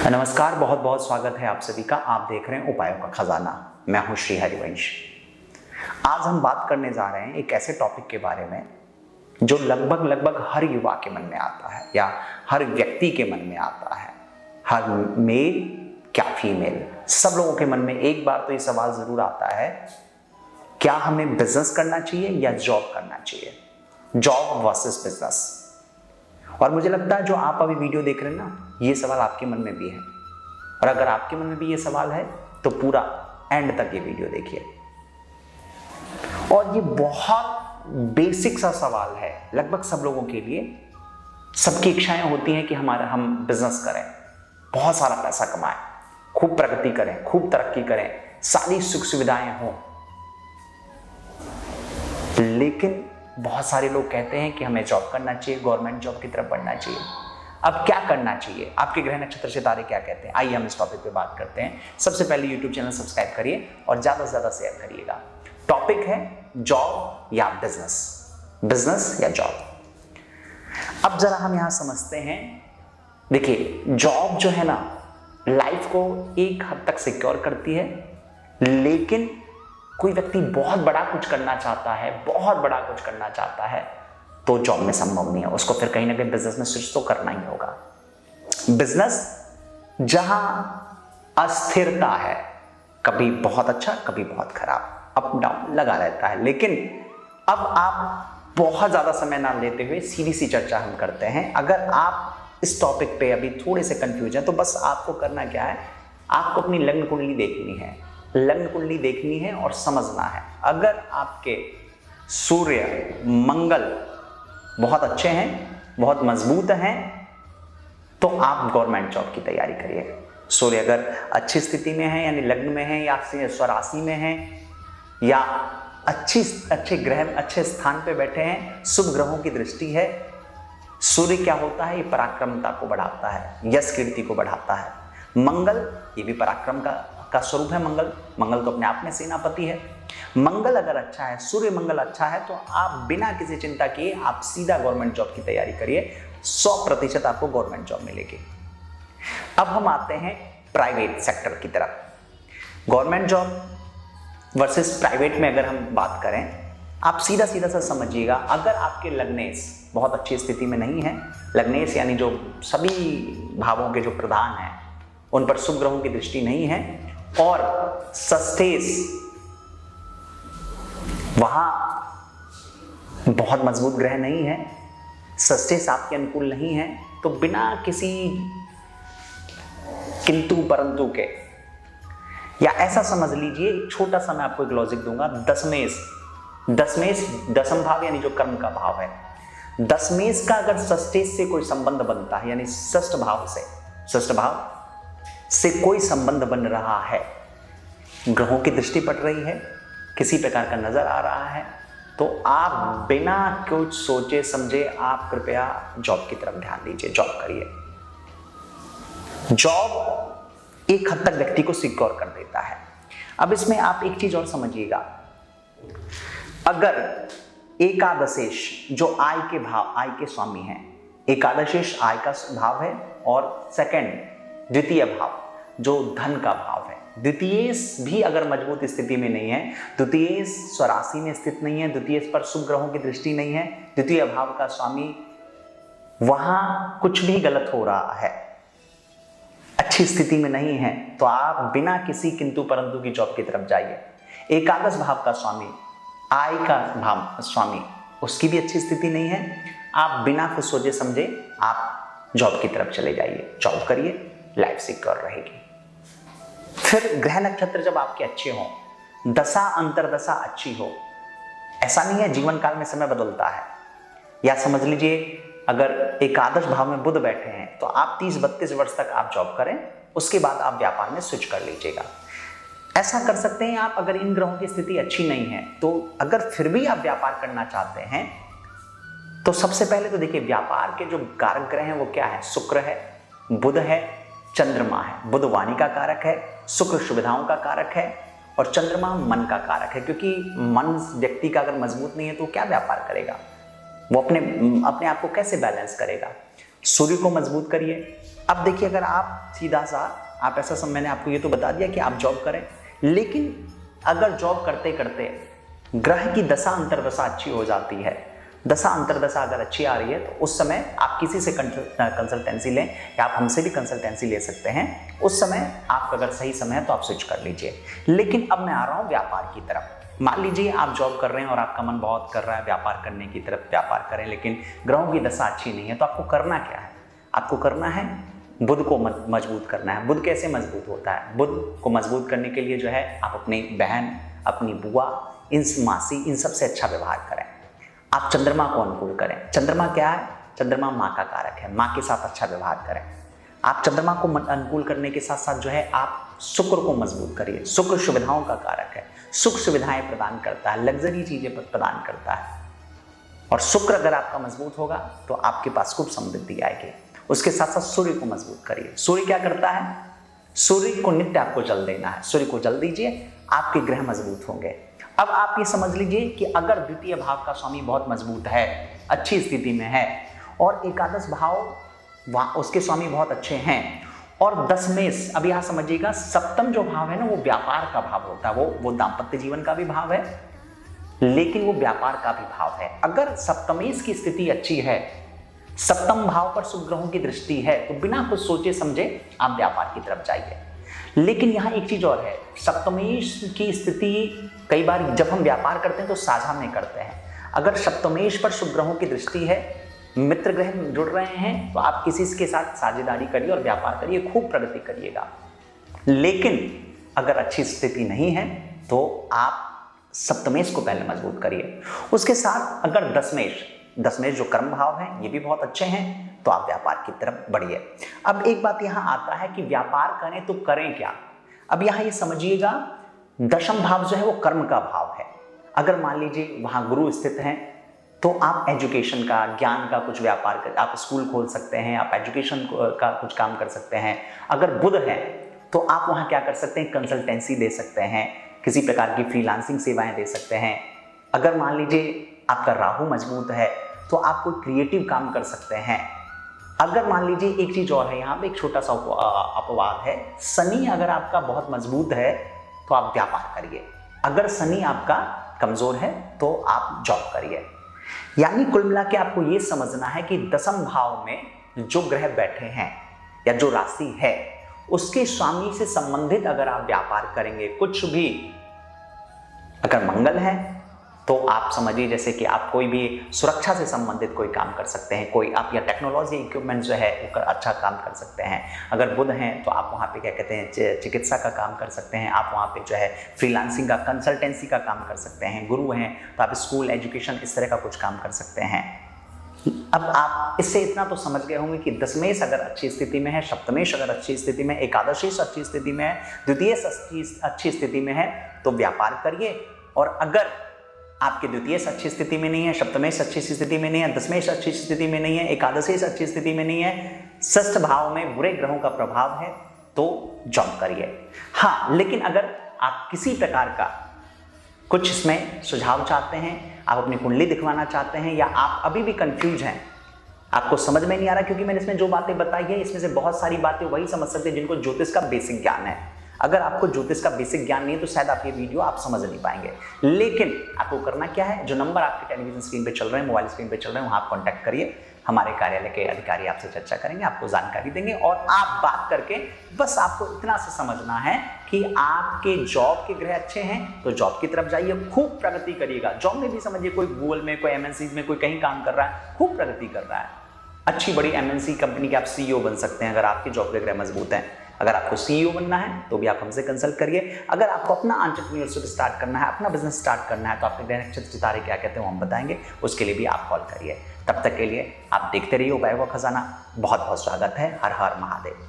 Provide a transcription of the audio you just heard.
नमस्कार, बहुत बहुत स्वागत है आप सभी का। आप देख रहे हैं उपायों का खजाना। मैं हूं श्री हरिवंश। आज हम बात करने जा रहे हैं एक ऐसे टॉपिक के बारे में जो लगभग हर युवा के मन में आता है या हर व्यक्ति के मन में आता है। हर मेल क्या फीमेल, सब लोगों के मन में एक बार तो ये सवाल जरूर आता है, क्या हमें बिजनेस करना चाहिए या जॉब करना चाहिए, जॉब वर्सेस बिजनेस। और मुझे लगता है जो आप अभी वीडियो देख रहे हैं ना, ये सवाल आपके मन में भी है। और अगर आपके मन में भी ये सवाल है तो पूरा एंड तक ये वीडियो देखिए। और ये बहुत बेसिक सा सवाल है लगभग सब लोगों के लिए। सबकी इच्छाएं होती हैं कि हम बिजनेस करें, बहुत सारा पैसा कमाएं, खूब प्रगति करें, खूब तरक्की करें, सारी सुख सुविधाएं हों। लेकिन बहुत सारे लोग कहते हैं कि हमें जॉब करना चाहिए, गवर्नमेंट जॉब की तरफ बढ़ना चाहिए। अब क्या करना चाहिए, आपके ग्रह नक्षत्र सितारे क्या कहते हैं, आइए हम इस टॉपिक पे बात करते हैं। सबसे पहले यूट्यूब चैनल सब्सक्राइब करिए और ज्यादा से ज्यादा शेयर करिएगा। टॉपिक है जॉब या बिजनेस, बिजनेस या जॉब। अब जरा हम यहां समझते हैं। देखिए, जॉब जो है ना, लाइफ को एक हद तक सिक्योर करती है, लेकिन कोई व्यक्ति बहुत बड़ा कुछ करना चाहता है, बहुत बड़ा कुछ करना चाहता है, तो जॉब में संभव नहीं है। उसको फिर कहीं ना कहीं बिजनेस में स्विच तो करना ही होगा। बिजनेस जहां अस्थिरता है, कभी बहुत अच्छा कभी बहुत खराब, अप डाउन लगा रहता है। लेकिन अब आप बहुत ज्यादा समय ना लेते हुए सीधी सी चर्चा हम करते हैं। अगर आप इस टॉपिक पे अभी थोड़े से कंफ्यूज हैं तो बस आपको करना क्या है, आपको अपनी लग्न कुंडली देखनी है, लग्न कुंडली देखनी है और समझना है। अगर आपके सूर्य मंगल बहुत अच्छे हैं, बहुत मजबूत हैं, तो आप गवर्नमेंट जॉब की तैयारी करिए। सूर्य अगर अच्छी स्थिति में है, यानी लग्न में है या स्वराशि में है, या अच्छे ग्रह अच्छे स्थान पे बैठे हैं, शुभ ग्रहों की दृष्टि है। सूर्य क्या होता है, ये पराक्रमता को बढ़ाता है, यश कीर्ति को बढ़ाता है। मंगल, ये भी पराक्रम का स्वरूप है। मंगल तो अपने आप में सेनापति है। मंगल अगर अच्छा है, सूर्य मंगल अच्छा है, तो आप बिना किसी चिंता किए आप सीधा गवर्नमेंट जॉब की तैयारी करिए। 100% आपको गवर्नमेंट जॉब मिलेगी। अब हम आते हैं प्राइवेट सेक्टर की तरफ। गवर्नमेंट जॉब वर्सेस प्राइवेट में अगर हम बात करें, आप सीधा सा समझिएगा। अगर आपके लग्नेश बहुत अच्छी स्थिति में नहीं है, लग्नेश यानी जो सभी भावों के जो प्रधान हैं उन पर शुभ ग्रहों की दृष्टि नहीं है, और सस्टेस वहां बहुत मजबूत ग्रह नहीं है, सस्टेस आपके अनुकूल नहीं है, तो बिना किसी किंतु परंतु के, या ऐसा समझ लीजिए, एक छोटा सा मैं आपको एक लॉजिक दूंगा। दशमेश दसम भाव यानी जो कर्म का भाव है, दशमेश का अगर सस्टेस से कोई संबंध बनता है, यानी षष्ठ भाव से कोई संबंध बन रहा है, ग्रहों की दृष्टि पड़ रही है, किसी प्रकार का नजर आ रहा है, तो आप बिना कुछ सोचे समझे आप कृपया जॉब की तरफ ध्यान दीजिए, जॉब करिए। जॉब एक हद तक व्यक्ति को सिक्योर कर देता है। अब इसमें आप एक चीज और समझिएगा। अगर एकादशेश जो आय के स्वामी हैं, एकादशेश आय का भाव है, और द्वितीय भाव जो धन का भाव है। द्वितीयेश भी अगर मजबूत स्थिति में नहीं है, द्वितीयेश स्वराशि में स्थित नहीं है, द्वितीयेश पर शुभ ग्रहों की दृष्टि नहीं है, द्वितीय भाव का स्वामी, वहां कुछ भी गलत हो रहा है, अच्छी स्थिति में नहीं है, तो आप बिना किसी किंतु परंतु की जॉब की तरफ जाइए। एकादश भाव का स्वामी, आय का भाव स्वामी, उसकी भी अच्छी स्थिति नहीं है, आप बिना कुछ सोचे समझे आप जॉब की तरफ चले जाइए, जॉब करिए, लाइफ सिक्योर रहेगी। फिर ग्रह नक्षत्र जब आपके अच्छे हों, दशा अंतरदशा अच्छी हो, ऐसा नहीं है जीवन काल में समय बदलता है, या समझ लीजिए अगर एकादश भाव में बुध बैठे हैं तो आप 30-32 वर्ष तक आप जॉब करें, उसके बाद आप व्यापार में स्विच कर लीजिएगा। ऐसा कर सकते हैं आप। अगर इन ग्रहों की स्थिति अच्छी नहीं है, तो अगर फिर भी आप व्यापार करना चाहते हैं, तो सबसे पहले तो देखिए, व्यापार के जो कारक ग्रह हैं वो क्या है, शुक्र है, बुध है, चंद्रमा है। बुध वाणी का कारक है, शुक्र सुविधाओं का कारक है, और चंद्रमा मन का कारक है। क्योंकि मन व्यक्ति का अगर मजबूत नहीं है तो क्या व्यापार करेगा, वो अपने आप को कैसे बैलेंस करेगा। सूर्य को मजबूत करिए, अब देखिए, अगर आप सीधा सा आप ऐसा सब, मैंने आपको ये तो बता दिया कि आप जॉब करें, लेकिन अगर जॉब करते करते ग्रह की दशा अंतर्दशा अच्छी हो जाती है, दशा अंतर्दशा अगर अच्छी आ रही है, तो उस समय आप किसी से कंसल्टेंसी लें, या आप हमसे भी कंसल्टेंसी ले सकते हैं। उस समय आपका अगर सही समय है तो आप स्विच कर लीजिए। लेकिन अब मैं आ रहा हूँ व्यापार की तरफ। मान लीजिए आप जॉब कर रहे हैं और आपका मन बहुत कर रहा है व्यापार करने की तरफ, व्यापार करें, लेकिन ग्रहों की दशा अच्छी नहीं है, तो आपको करना क्या है? आपको करना है बुध को मजबूत करना है। बुध कैसे मजबूत होता है? बुध को मजबूत करने के लिए जो है, आप अपनी बहन, अपनी बुआ, इन मासी, इन सबसे अच्छा व्यवहार करें। आप चंद्रमा को अनुकूल करें। चंद्रमा क्या है? चंद्रमा माँ का कारक है, माँ के साथ अच्छा व्यवहार करें। आप चंद्रमा को अनुकूल करने के साथ साथ जो है, आप शुक्र को मजबूत करिए। शुक्र सुविधाओं का कारक है, सुख सुविधाएं प्रदान करता है, लग्जरी चीजें प्रदान करता है। और शुक्र अगर आपका मजबूत होगा तो आपके पास खूब समृद्धि आएगी। उसके साथ साथ सूर्य को मजबूत करिए। सूर्य क्या करता है? सूर्य को नित्य आपको जल देना है। सूर्य को जल दीजिए, आपके ग्रह मजबूत होंगे। अब आप ये समझ लीजिए कि अगर द्वितीय भाव का स्वामी बहुत मजबूत है, अच्छी स्थिति में है, और एकादश भाव उसके स्वामी बहुत अच्छे हैं, और दशमेश, अब यहां समझिएगा, सप्तम जो भाव है ना, वो व्यापार का भाव होता है। वो दाम्पत्य जीवन का भी भाव है, लेकिन वो व्यापार का भी भाव है। अगर सप्तमेश की स्थिति अच्छी है, सप्तम भाव पर शुभ ग्रहों की दृष्टि है, तो बिना कुछ सोचे समझे आप व्यापार की तरफ जाइए। लेकिन यहां एक चीज और है, सप्तमेश की स्थिति कई बार जब हम व्यापार करते हैं तो साझा में करते हैं। अगर सप्तमेश पर शुभ ग्रहों की दृष्टि है, मित्र ग्रह जुड़ रहे हैं, तो आप किसी के साथ साझेदारी करिए और व्यापार करिए, खूब प्रगति करिएगा। लेकिन अगर अच्छी स्थिति नहीं है तो आप सप्तमेश को पहले मजबूत करिए। उसके साथ अगर दशमेश जो कर्म भाव हैं, ये भी बहुत अच्छे हैं, तो आप व्यापार की तरफ बढ़िए। अब एक बात यहां आता है कि व्यापार करें तो करें क्या? अब यहां ये समझिएगा, दशम भाव जो है वो कर्म का भाव है। अगर मान लीजिए वहां गुरु स्थित हैं, तो आप एजुकेशन का, ज्ञान का कुछ व्यापार कर, आप स्कूल खोल सकते हैं, आप एजुकेशन का कुछ काम कर सकते हैं। अगर बुध है तो आप वहां क्या कर सकते हैं? कंसल्टेंसी दे सकते हैं, किसी प्रकार की फ्रीलांसिंग सेवाएं दे सकते हैं। अगर मान लीजिए आपका राहु मजबूत है तो आप कोई क्रिएटिव काम कर सकते हैं। अगर मान लीजिए, एक चीज और है, यहाँ पे एक छोटा सा अपवाद है, शनि अगर आपका बहुत मजबूत है तो आप व्यापार करिए, अगर शनि आपका कमजोर है तो आप जॉब करिए। यानी कुल मिला के आपको ये समझना है कि दशम भाव में जो ग्रह बैठे हैं या जो राशि है, उसके स्वामी से संबंधित अगर आप व्यापार करेंगे, कुछ भी अगर मंगल है तो आप समझिए जैसे कि आप कोई भी सुरक्षा से संबंधित कोई काम कर सकते हैं, कोई आप या टेक्नोलॉजी इक्विपमेंट जो है वो अच्छा काम कर सकते हैं। अगर बुध हैं तो आप वहाँ पे क्या कहते हैं, चिकित्सा का काम कर सकते हैं, आप वहाँ पे जो है फ्रीलांसिंग का, कंसल्टेंसी का काम कर सकते हैं। गुरु हैं तो आप स्कूल, एजुकेशन, इस तरह का कुछ काम कर सकते हैं। अब आप इससे इतना तो समझ गए होंगे कि दशमेश अगर अच्छी स्थिति में है, सप्तमेश अगर अच्छी स्थिति में, एकादशेश अच्छी स्थिति में है, द्वितीयेश अच्छी स्थिति में है, तो व्यापार करिए। और अगर आपके द्वितीयेश अच्छी स्थिति में नहीं है, सप्तमेश अच्छी स्थिति में नहीं है, दशमेश अच्छी स्थिति में नहीं है, एकादशेश अच्छी स्थिति में नहीं है, षष्ठ भाव में बुरे ग्रहों का प्रभाव है, तो जॉब करिए। हाँ, लेकिन अगर आप किसी प्रकार का कुछ इसमें सुझाव चाहते हैं, आप अपनी कुंडली दिखवाना चाहते हैं, या आप अभी भी कंफ्यूज हैं, आपको समझ में नहीं आ रहा, क्योंकि मैंने इसमें जो बातें बताई है, इसमें से बहुत सारी बातें वही समझ सकते हैं जिनको ज्योतिष का बेसिक ज्ञान है। अगर आपको ज्योतिष का बेसिक ज्ञान नहीं है तो शायद आप ये वीडियो आप समझ नहीं पाएंगे। लेकिन आपको करना क्या है, जो नंबर आपके टेलीविजन स्क्रीन पे चल रहे हैं, मोबाइल स्क्रीन पे चल रहे हैं, वहां आप कॉन्टैक्ट करिए। हमारे कार्यालय के अधिकारी आपसे चर्चा करेंगे, आपको जानकारी देंगे, और आप बात करके बस आपको इतना से समझना है कि आपके जॉब के ग्रह अच्छे हैं तो जॉब की तरफ जाइए, खूब प्रगति करिएगा। जॉब में भी समझिए, कोई गूगल में, कोई एमएनसी में, कोई कहीं काम कर रहा है, खूब प्रगति कर रहा है, अच्छी बड़ी एमएनसी कंपनी के आप सीईओ बन सकते हैं अगर आपके जॉब के ग्रह मजबूत हैं। अगर आपको सीईओ बनना है तो भी आप हमसे कंसल्ट करिए। अगर आपको अपना एंटरप्रेन्योरशिप स्टार्ट करना है, अपना बिजनेस स्टार्ट करना है, तो आपके ग्रह नक्षत्र सितारे क्या कहते हैं वो हम बताएंगे, उसके लिए भी आप कॉल करिए। तब तक के लिए आप देखते रहिए उपाय व खजाना। बहुत बहुत स्वागत है। हर हर महादेव।